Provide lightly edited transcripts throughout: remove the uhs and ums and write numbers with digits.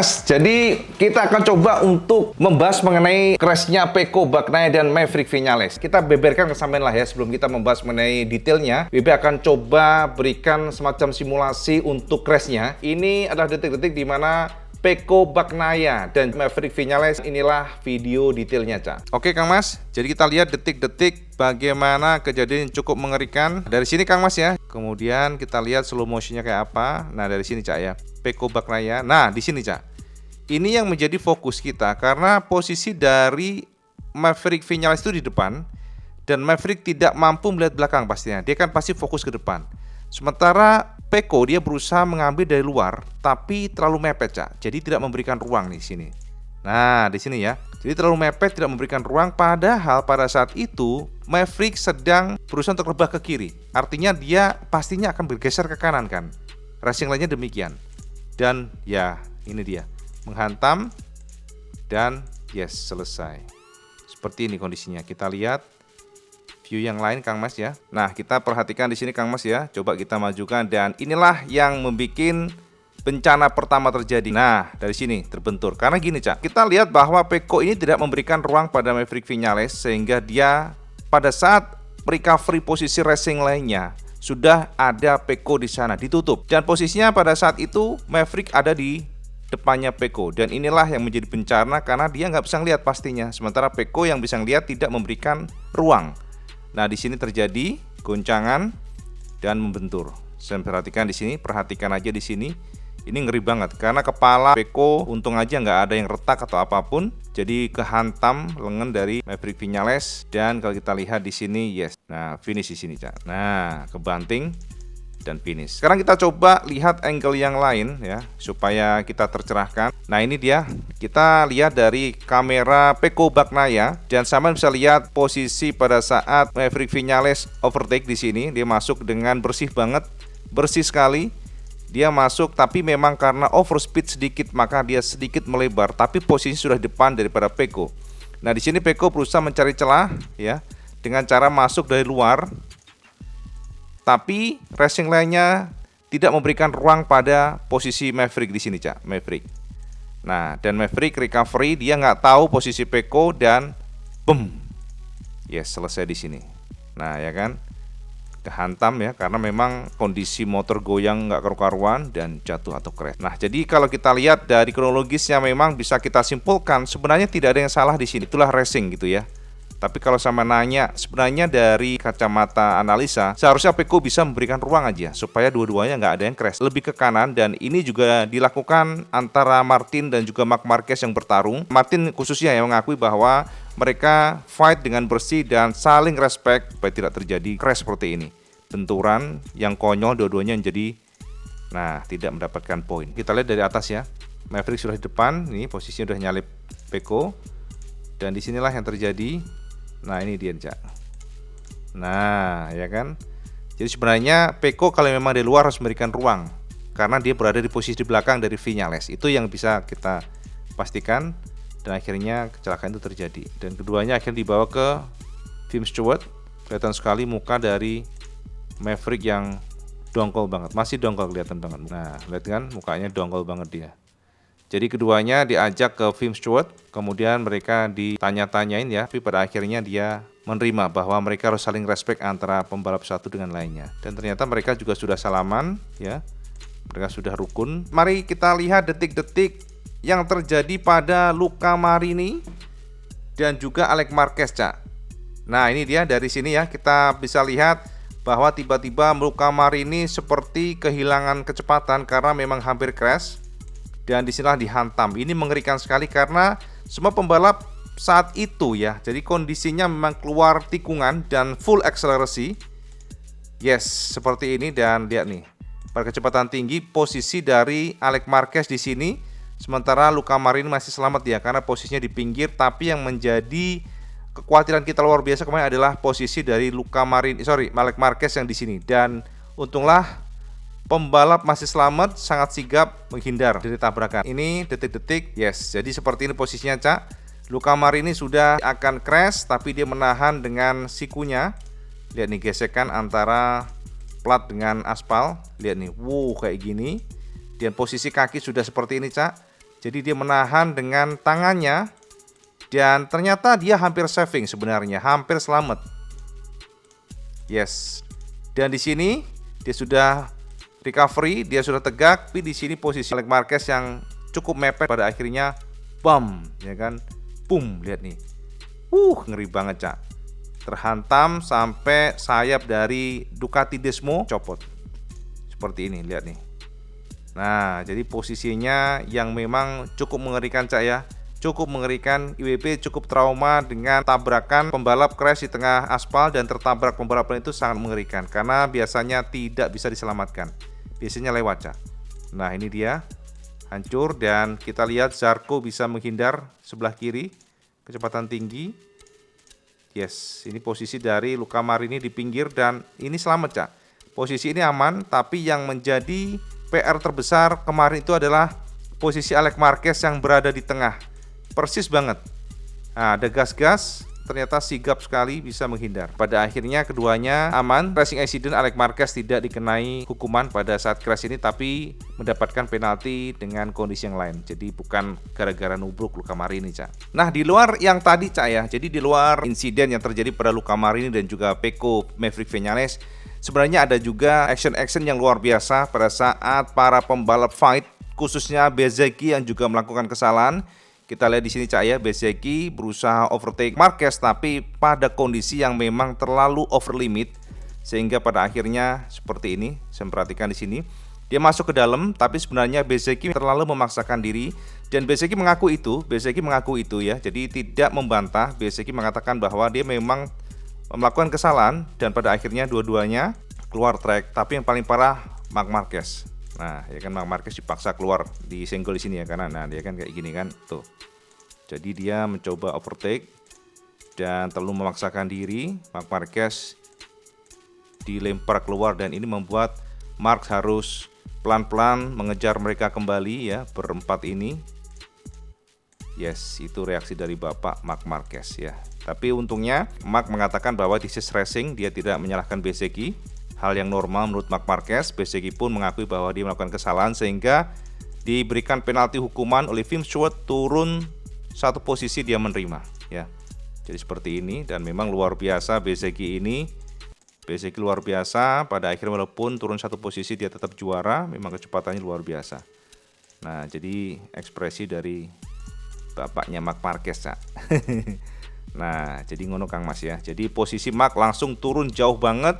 Mas, jadi kita akan coba untuk membahas mengenai crashnya Pecco, Bagnaia, dan Maverick Viñales. Kita beberkan kesampaian lah ya, sebelum kita membahas mengenai detailnya. BB akan coba berikan semacam simulasi untuk crashnya. Ini adalah detik-detik di mana Pecco, Bagnaia, dan Maverick Viñales. Inilah video detailnya, Cak. Oke, Kang Mas. Jadi kita lihat detik-detik bagaimana kejadian yang cukup mengerikan. Dari sini, Kang Mas ya. Kemudian kita lihat slow motionnya kayak apa. Nah, dari sini, Cak ya. Pecco, Bagnaia. Nah, di sini, Cak. Ini yang menjadi fokus kita karena posisi dari Maverick Viñales itu di depan dan Maverick tidak mampu melihat belakang pastinya. Dia kan pasti fokus ke depan. Sementara Pecco dia berusaha mengambil dari luar, tapi terlalu mepet, Cak. Jadi tidak memberikan ruang di sini. Nah, di sini ya. Jadi terlalu mepet, tidak memberikan ruang. Padahal pada saat itu Maverick sedang berusaha untuk rebah ke kiri. Artinya dia pastinya akan bergeser ke kanan kan. Racing line-nya demikian. Dan ya, ini dia. Menghantam dan yes, selesai. Seperti ini kondisinya. Kita lihat view yang lain, Kang Mas ya. Nah, kita perhatikan di sini, Kang Mas ya. Coba kita majukan dan inilah yang membuat bencana pertama terjadi. Nah, dari sini terbentur. Karena gini, Cak. Kita lihat bahwa Pecco ini tidak memberikan ruang pada Maverick Viñales sehingga dia pada saat recovery posisi racing lainnya sudah ada Pecco di sana ditutup. Dan posisinya pada saat itu Maverick ada di depannya Pecco dan inilah yang menjadi bencana karena dia nggak bisa lihat pastinya. Sementara Pecco yang bisa lihat tidak memberikan ruang. Nah, di sini terjadi goncangan dan membentur. Saya perhatikan di sini, perhatikan aja di sini. Ini ngeri banget karena kepala Pecco untung aja nggak ada yang retak atau apapun. Jadi kehantam lengan dari Maverick Viñales dan kalau kita lihat di sini yes. Nah, finish di sini, Cak. Nah, kebanting dan finish. Sekarang kita coba lihat angle yang lain ya supaya kita tercerahkan. Nah, ini dia. Kita lihat dari kamera Pecco Bagnaia dan sama bisa lihat posisi pada saat Maverick Viñales overtake di sini. Dia masuk dengan bersih banget, bersih sekali. Dia masuk tapi memang karena overspeed sedikit maka dia sedikit melebar tapi posisi sudah depan daripada Pecco. Nah, di sini Pecco berusaha mencari celah ya dengan cara masuk dari luar. Tapi racing line-nya tidak memberikan ruang pada posisi Maverick di sini, Cak. Maverick. Nah, dan Maverick recovery dia nggak tahu posisi Pecco dan boom. Yes, selesai di sini. Nah, ya kan? Kehantam ya karena memang kondisi motor goyang nggak karu-karuan dan jatuh atau crash. Nah, jadi kalau kita lihat dari kronologisnya memang bisa kita simpulkan sebenarnya tidak ada yang salah di sini. Itulah racing gitu ya. Tapi kalau sama nanya, sebenarnya dari kacamata analisa, seharusnya Pecco bisa memberikan ruang aja supaya dua-duanya nggak ada yang crash. Lebih ke kanan dan ini juga dilakukan antara Martin dan juga Marc Marquez yang bertarung. Martin khususnya yang mengakui bahwa mereka fight dengan bersih dan saling respect supaya tidak terjadi crash seperti ini. Benturan yang konyol dua-duanya yang jadi, nah tidak mendapatkan poin. Kita lihat dari atas ya, Maverick sudah di depan, ini posisinya sudah nyalip Pecco dan disinilah yang terjadi. Nah, ini dia, Cak. Nah, ya kan. Jadi sebenarnya Pecco kalau memang di luar harus memberikan ruang karena dia berada di posisi di belakang dari Viñales. Itu yang bisa kita pastikan dan akhirnya kecelakaan itu terjadi. Dan keduanya akhirnya dibawa ke Tim Stewart. Kelihatan sekali muka dari Maverick yang dongkol banget. Masih dongkol kelihatan banget. Nah, lihat kan mukanya dongkol banget dia. Jadi keduanya diajak ke Tim Stewart, kemudian mereka ditanya-tanyain ya, tapi pada akhirnya dia menerima bahwa mereka harus saling respect antara pembalap satu dengan lainnya. Dan ternyata mereka juga sudah salaman ya, mereka sudah rukun. Mari kita lihat detik-detik yang terjadi pada Luca Marini dan juga Alex Marquez, Cak. Nah, ini dia dari sini ya, kita bisa lihat bahwa tiba-tiba Luca Marini seperti kehilangan kecepatan karena memang hampir crash. Dan disinilah dihantam. Ini mengerikan sekali karena semua pembalap saat itu ya. Jadi kondisinya memang keluar tikungan dan full akselerasi. Yes, seperti ini dan lihat nih. Pada kecepatan tinggi posisi dari Alex Marquez di sini. Sementara Luca Marini masih selamat ya karena posisinya di pinggir. Tapi yang menjadi kekhawatiran kita luar biasa kemarin adalah posisi dari Alex Marquez yang di sini. Dan untunglah pembalap masih selamat, sangat sigap menghindar dari tabrakan. Ini detik-detik, yes. Jadi seperti ini posisinya, Cak. Luca Marini sudah akan crash, tapi dia menahan dengan sikunya. Lihat nih gesekan antara plat dengan aspal. Lihat nih, kayak gini. Dan posisi kaki sudah seperti ini, Cak. Jadi dia menahan dengan tangannya dan ternyata dia hampir saving sebenarnya, hampir selamat. Yes. Dan di sini dia sudah recovery, dia sudah tegak, tapi di sini posisi Alex Marquez yang cukup mepet pada akhirnya bam, ya kan? Boom, lihat nih. Ngeri banget, Cak. Terhantam sampai sayap dari Ducati Desmo copot. Seperti ini, lihat nih. Nah, jadi posisinya yang memang cukup mengerikan, Cak ya. Cukup mengerikan, IWB cukup trauma dengan tabrakan pembalap crash di tengah aspal dan tertabrak pembalap lain, itu sangat mengerikan karena biasanya tidak bisa diselamatkan. Biasanya lewat, Cak. Nah, ini dia hancur dan kita lihat Zarco bisa menghindar sebelah kiri, kecepatan tinggi. Yes, ini posisi dari Luca Marini di pinggir dan ini selamat, Cak. Posisi ini aman, tapi yang menjadi PR terbesar kemarin itu adalah posisi Alex Marquez yang berada di tengah. Persis banget. Nah, ada gas-gas, ternyata sigap sekali bisa menghindar. Pada akhirnya keduanya aman. Racing accident, Alex Marquez tidak dikenai hukuman pada saat crash ini, tapi mendapatkan penalti dengan kondisi yang lain. Jadi bukan gara-gara nubruk Luca Marini, Cak. Nah, di luar yang tadi, Cak ya. Jadi di luar insiden yang terjadi pada Luca Marini dan juga Pecco Maverick Viñales, sebenarnya ada juga action-action yang luar biasa pada saat para pembalap fight, khususnya Bezzecchi yang juga melakukan kesalahan. Kita lihat di sini, Cak ya, Bezzecchi berusaha overtake Marquez tapi pada kondisi yang memang terlalu over limit sehingga pada akhirnya seperti ini. Saya perhatikan di sini. Dia masuk ke dalam tapi sebenarnya Bezzecchi terlalu memaksakan diri dan Bezzecchi mengaku itu ya. Jadi tidak membantah. Bezzecchi mengatakan bahwa dia memang melakukan kesalahan dan pada akhirnya dua-duanya keluar track. Tapi yang paling parah Marc Marquez. Nah, ya kan Marc Marquez dipaksa keluar di senggol di sini ya karena nah dia kan kayak gini kan tuh. Jadi dia mencoba overtake dan terlalu memaksakan diri. Marc Marquez dilempar keluar dan ini membuat Marc harus pelan-pelan mengejar mereka kembali ya, berempat ini. Yes, itu reaksi dari Bapak Marc Marquez ya. Tapi untungnya Marc mengatakan bahwa this is racing, dia tidak menyalahkan Bezzecchi. Hal yang normal menurut Marc Marquez. Bezzecchi pun mengakui bahwa dia melakukan kesalahan sehingga diberikan penalti hukuman oleh Tim Stewart, turun satu posisi dia menerima ya. Jadi seperti ini dan memang luar biasa Bezzecchi ini. Bezzecchi luar biasa, pada akhirnya walaupun turun satu posisi dia tetap juara, memang kecepatannya luar biasa. Nah, jadi ekspresi dari bapaknya Marc Marquez, Cak. Nah, jadi ngono Kang Mas ya. Jadi posisi Marc langsung turun jauh banget.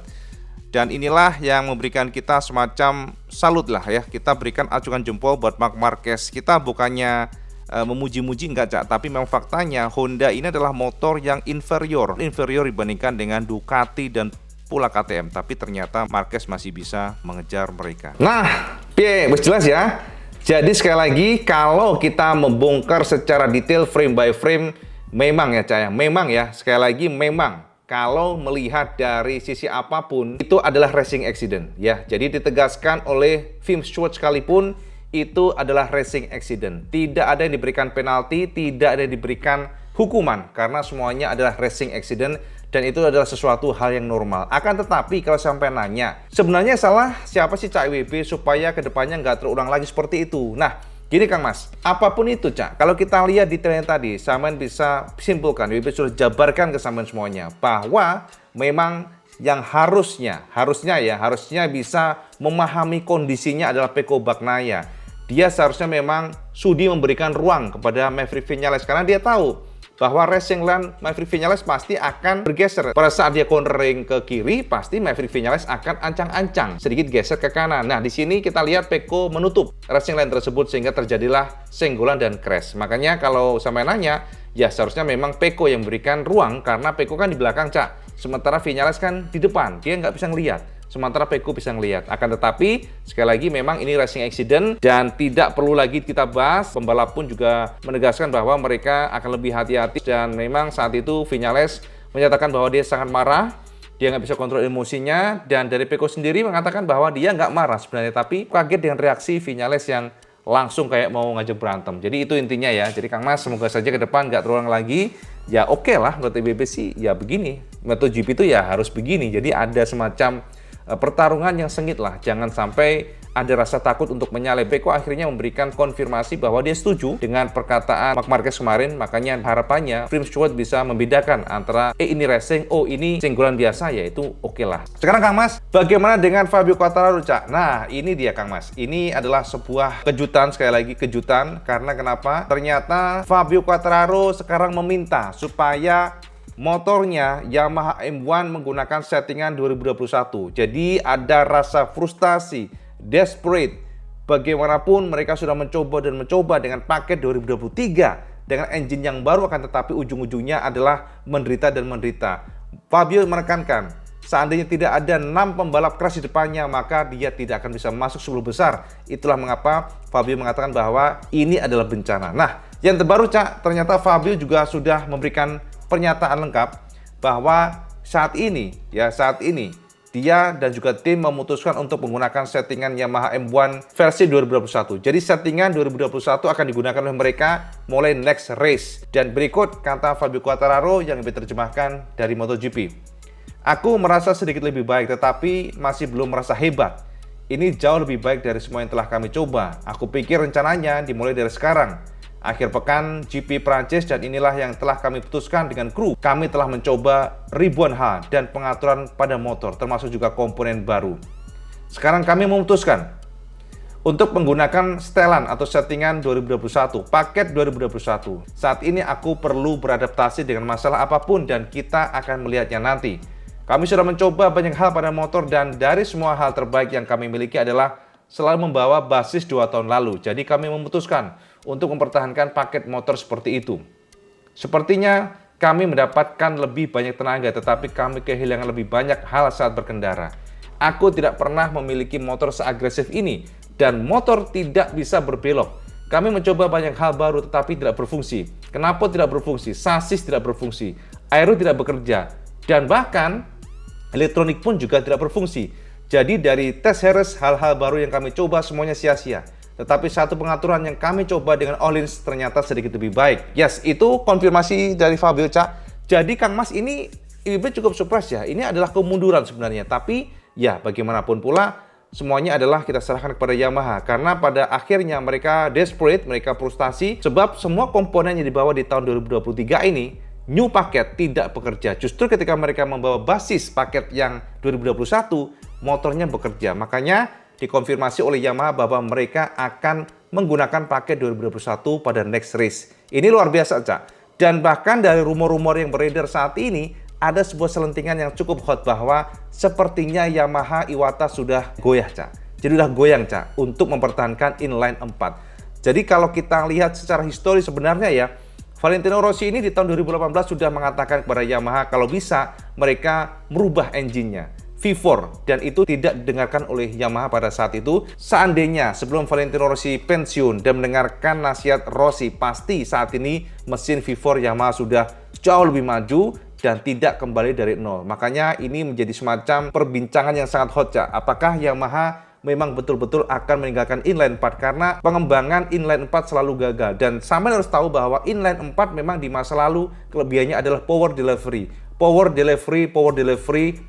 Dan inilah yang memberikan kita semacam salut lah ya. Kita berikan acungan jempol buat Marc Marquez. Kita bukannya memuji-muji enggak, Cak, tapi memang faktanya Honda ini adalah motor yang inferior dibandingkan dengan Ducati dan pula KTM. Tapi ternyata Marquez masih bisa mengejar mereka. Nah, wis jelas ya. Jadi sekali lagi kalau kita membongkar secara detail frame by frame, memang ya, Cak ya, memang ya, sekali lagi memang kalau melihat dari sisi apapun itu adalah racing accident ya. Jadi ditegaskan oleh Tim Stewart sekalipun itu adalah racing accident. Tidak ada yang diberikan penalti, tidak ada yang diberikan hukuman karena semuanya adalah racing accident dan itu adalah sesuatu hal yang normal. Akan tetapi kalau sampai nanya, sebenarnya salah siapa sih, Cak IWB supaya kedepannya nggak terulang lagi seperti itu? Nah, gini Kang Mas, apapun itu, Cak, kalau kita lihat detailnya tadi, sampean bisa simpulkan, IWB sudah jabarkan ke sampean semuanya bahwa memang yang harusnya bisa memahami kondisinya adalah Pecco Bagnaia. Dia seharusnya memang sudi memberikan ruang kepada Maverick Viñales karena dia tahu bahwa racing line Maverick Viñales pasti akan bergeser. Pada saat dia cornering ke kiri, pasti Maverick Viñales akan ancang-ancang, sedikit geser ke kanan. Nah, di sini kita lihat Pecco menutup racing line tersebut sehingga terjadilah senggolan dan crash. Makanya kalau sampai nanya, ya seharusnya memang Pecco yang memberikan ruang karena Pecco kan di belakang, Cak. Sementara Viñales kan di depan, dia nggak bisa ngelihat. Sementara Pecco bisa ngelihat. Akan tetapi, sekali lagi memang ini racing accident dan tidak perlu lagi kita bahas. Pembalap pun juga menegaskan bahwa mereka akan lebih hati-hati dan memang saat itu Viñales menyatakan bahwa dia sangat marah, dia nggak bisa kontrol emosinya dan dari Pecco sendiri mengatakan bahwa dia nggak marah sebenarnya, tapi kaget dengan reaksi Viñales yang langsung kayak mau ngajak berantem. Jadi itu intinya ya. Jadi Kang Mas semoga saja ke depan nggak terulang lagi. Ya oke lah, menurut IWB sih ya begini. MotoGP itu ya harus begini. Jadi ada semacam pertarungan yang sengit lah, jangan sampai ada rasa takut untuk menyalip. Peko akhirnya memberikan konfirmasi bahwa dia setuju dengan perkataan Marc Marquez kemarin, makanya harapannya Prince Stewart bisa membedakan antara ini racing, oh ini senggolan biasa, yaitu oke lah. Sekarang Kang Mas, bagaimana dengan Fabio Quartararo, Cak? Nah, ini dia Kang Mas. Ini adalah sebuah kejutan, sekali lagi kejutan, karena kenapa? Ternyata Fabio Quartararo sekarang meminta supaya motornya Yamaha M1 menggunakan settingan 2021. Jadi ada rasa frustasi, desperate. Bagaimanapun mereka sudah mencoba dengan paket 2023 dengan engine yang baru, akan tetapi ujung-ujungnya adalah menderita dan menderita. Fabio menekankan, seandainya tidak ada 6 pembalap keras di depannya, maka dia tidak akan bisa masuk 10 besar. Itulah mengapa Fabio mengatakan bahwa ini adalah bencana. Nah, yang terbaru, Cak, ternyata Fabio juga sudah memberikan pernyataan lengkap bahwa saat ini dia dan juga tim memutuskan untuk menggunakan settingan Yamaha M1 versi 2021. Jadi settingan 2021 akan digunakan oleh mereka mulai next race. Dan berikut kata Fabio Quartararo yang diterjemahkan dari MotoGP. Aku merasa sedikit lebih baik, tetapi masih belum merasa hebat. Ini jauh lebih baik dari semua yang telah kami coba. Aku pikir rencananya dimulai dari sekarang. Akhir pekan GP Prancis, dan inilah yang telah kami putuskan dengan kru. Kami telah mencoba ribuan hal dan pengaturan pada motor, termasuk juga komponen baru. Sekarang kami memutuskan untuk menggunakan setelan atau settingan 2021, paket 2021. Saat ini aku perlu beradaptasi dengan masalah apapun dan kita akan melihatnya nanti. Kami sudah mencoba banyak hal pada motor dan dari semua hal terbaik yang kami miliki adalah selalu membawa basis 2 tahun lalu. Jadi kami memutuskan untuk mempertahankan paket motor seperti itu. Sepertinya kami mendapatkan lebih banyak tenaga, tetapi kami kehilangan lebih banyak hal saat berkendara. Aku tidak pernah memiliki motor seagresif ini dan motor tidak bisa berbelok. Kami mencoba banyak hal baru tetapi tidak berfungsi. Kenapa tidak berfungsi? Sasis tidak berfungsi, aero tidak bekerja, dan bahkan elektronik pun juga tidak berfungsi. Jadi dari tes Harris, hal-hal baru yang kami coba semuanya sia-sia. Tetapi satu pengaturan yang kami coba dengan Öhlins ternyata sedikit lebih baik. Yes, itu konfirmasi dari Fabio, Cak. Jadi Kang Mas, ini IWB cukup surprise ya. Ini adalah kemunduran sebenarnya. Tapi ya bagaimanapun pula, semuanya adalah kita serahkan kepada Yamaha. Karena pada akhirnya mereka desperate, mereka frustasi. Sebab semua komponen yang dibawa di tahun 2023 ini, new paket tidak bekerja. Justru ketika mereka membawa basis paket yang 2021, motornya bekerja. Makanya dikonfirmasi oleh Yamaha bahwa mereka akan menggunakan paket 2021 pada next race. Ini luar biasa, Cak. Dan bahkan dari rumor-rumor yang beredar saat ini, ada sebuah selentingan yang cukup hot bahwa sepertinya Yamaha Iwata sudah goyah, Cak. Jadi udah goyang, Cak, untuk mempertahankan inline 4. Jadi kalau kita lihat secara histori sebenarnya ya, Valentino Rossi ini di tahun 2018 sudah mengatakan kepada Yamaha kalau bisa mereka merubah engine-nya V4, dan itu tidak didengarkan oleh Yamaha pada saat itu. Seandainya sebelum Valentino Rossi pensiun dan mendengarkan nasihat Rossi, pasti saat ini mesin V4 Yamaha sudah jauh lebih maju dan tidak kembali dari nol. Makanya ini menjadi semacam perbincangan yang sangat hot, Cak. Apakah Yamaha memang betul-betul akan meninggalkan inline 4, karena pengembangan inline 4 selalu gagal. Dan sampai harus tahu bahwa inline 4 memang di masa lalu kelebihannya adalah power delivery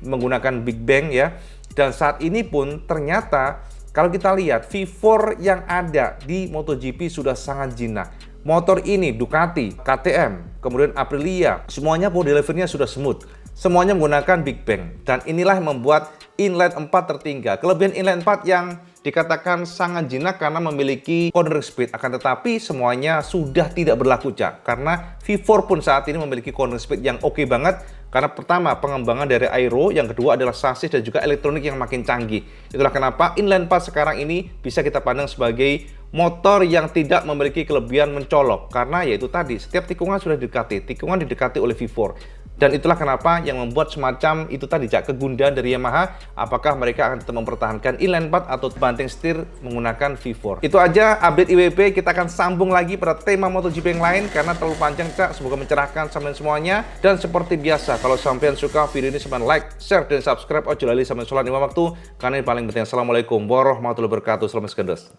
menggunakan Big Bang ya. Dan saat ini pun ternyata kalau kita lihat V4 yang ada di MotoGP sudah sangat jinak. Motor ini Ducati, KTM, kemudian Aprilia, semuanya power delivery-nya sudah smooth. Semuanya menggunakan Big Bang, dan inilah yang membuat inline 4 tertinggal. Kelebihan inline 4 yang dikatakan sangat jinak karena memiliki cornering speed, akan tetapi semuanya sudah tidak berlaku, Cak. Karena V4 pun saat ini memiliki cornering speed yang oke banget. Karena pertama, pengembangan dari aero, yang kedua adalah sasis dan juga elektronik yang makin canggih. Itulah kenapa inline 4 sekarang ini bisa kita pandang sebagai motor yang tidak memiliki kelebihan mencolok. Karena yaitu tadi, setiap tikungan sudah didekati oleh V4. Dan itulah kenapa yang membuat semacam itu tadi, Cak, kegundahan dari Yamaha. Apakah mereka akan tetap mempertahankan inline 4 atau banting setir menggunakan V4. Itu aja update IWP. Kita akan sambung lagi pada tema MotoGP yang lain karena terlalu panjang, Cak. Semoga mencerahkan sampean semuanya. Dan seperti biasa, kalau sampean suka video ini, sampean like, share, dan subscribe. Ojo lali sampean sholat 5 waktu, karena ini paling penting. Assalamualaikum warahmatullahi wabarakatuh. Selamat sekendos.